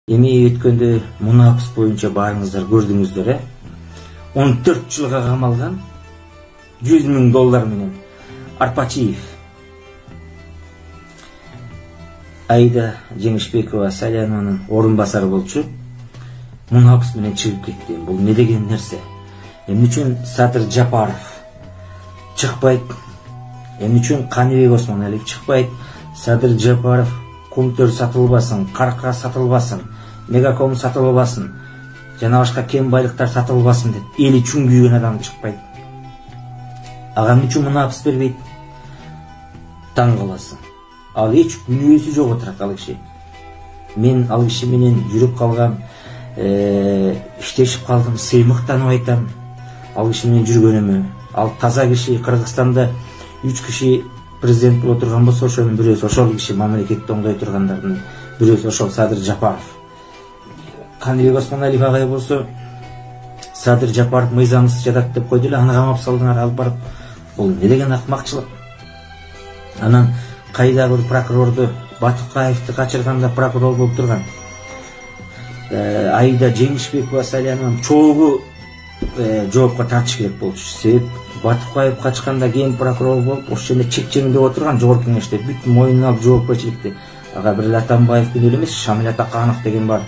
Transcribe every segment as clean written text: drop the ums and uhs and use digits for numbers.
Эми өткөндө мунапыс боюнча барыңыздар көрдүңүздөр, 14 жылга камалган $100,000 менен Арпачиев. Аида Жеңишбекова Салянованын орун басары болчу. Мунапыс менен чыгып кетти. Бул не деген нерсе? Эмне үчүн Садыр Жапаров чыкпайт? Эмне үчүн Каныбек Осмоналиев чыкпайт? Садыр Жапаров Кумтөр сатылбасын, Карка сатылбасын, Мегаком сатылбасын, жана башка кен байлыктар сатылбасын деп эл үчүн күйгөн адам чыкпайт. Ага эмне үчүн мунапыс бербейт? Таң каласың. Ал эч күнөөсү жок отурат ал киши. Мен ал киши менен жүрүп калгам, иштешип калдым, сыймыктанып айтам. Ал киши менен жүргөнүмө, ал таза киши. Кыргызстанда 3 киши президент болуп турган болсо, ошонун бирөөсү ошол киши, мамлекетти оңдой тургандардын бирөөсү ошол Садыр Жапаров. Каныбек Осмоналиев агай болсо, Садыр Жапаров мыйзамсыз жатат деп койду эле, аны камап салдыңар, алып барып. Бул не деген акмакчылык? Анан кайда бир прокурорду, Батукаевди качырганда прокурор болуп турган Аида Жеңишбекова Салянованын чогуу жоопко тартыш керек болчу. Себеп Батукаев качканда кийин прокурор болуп, ошол жерде чек-чеңдеп отурган жогорку кеңеште бүт мойнуна алып жоопкерчиликти. Ага бир Атамбаев эле эмес, Шамил Атаканов деген бар,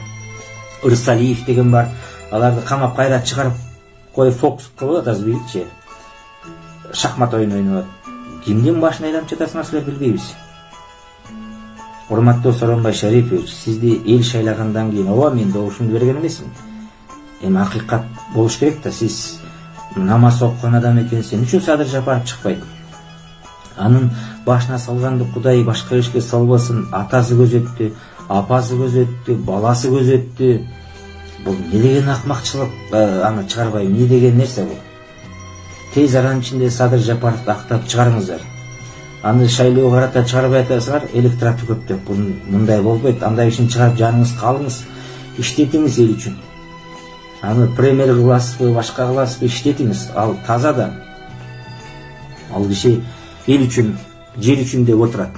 Ырсалиев деген бар. Аларды камап кайра чыгарып коюп фокус кылып атасыз, билчи. Шахмат оюну ойноп. Кимдин башына айламчы жатасыңар силер билбейбиз. Урматтуу Сооронбай Шарипович, сизди эл шайлагандан кийин ооба мен добушумду берген эмесмин. Эми акыйкат болуш керек да, сиз намаз окуган адам экенсиз. Эмне үчүн Садыр Жапаров чыкпайт? Анын башына салганды Кудай башка ишке салбасын. Атасы көзөттү, апасы көзөттү, баласы көзөттү. Бул не деген акмакчылык? Аны чыгарбай эмне деген нерсе бул? Тез аранын ичинде Садыр Жапаровду актап чыгарыңыздар. Аны шайлоо карата чыгарбай атасыңар, электораты көп деп. Мындай болбойт. Андай ишин чыгарып жаныңыз калыңыз, иштетиңиз эл үчүн. Аны премьер кыласызбы, башка кыласызбы, иштетиңиз. Ал таза да. Ал киши эл үчүн, жер үчүн деп отурат.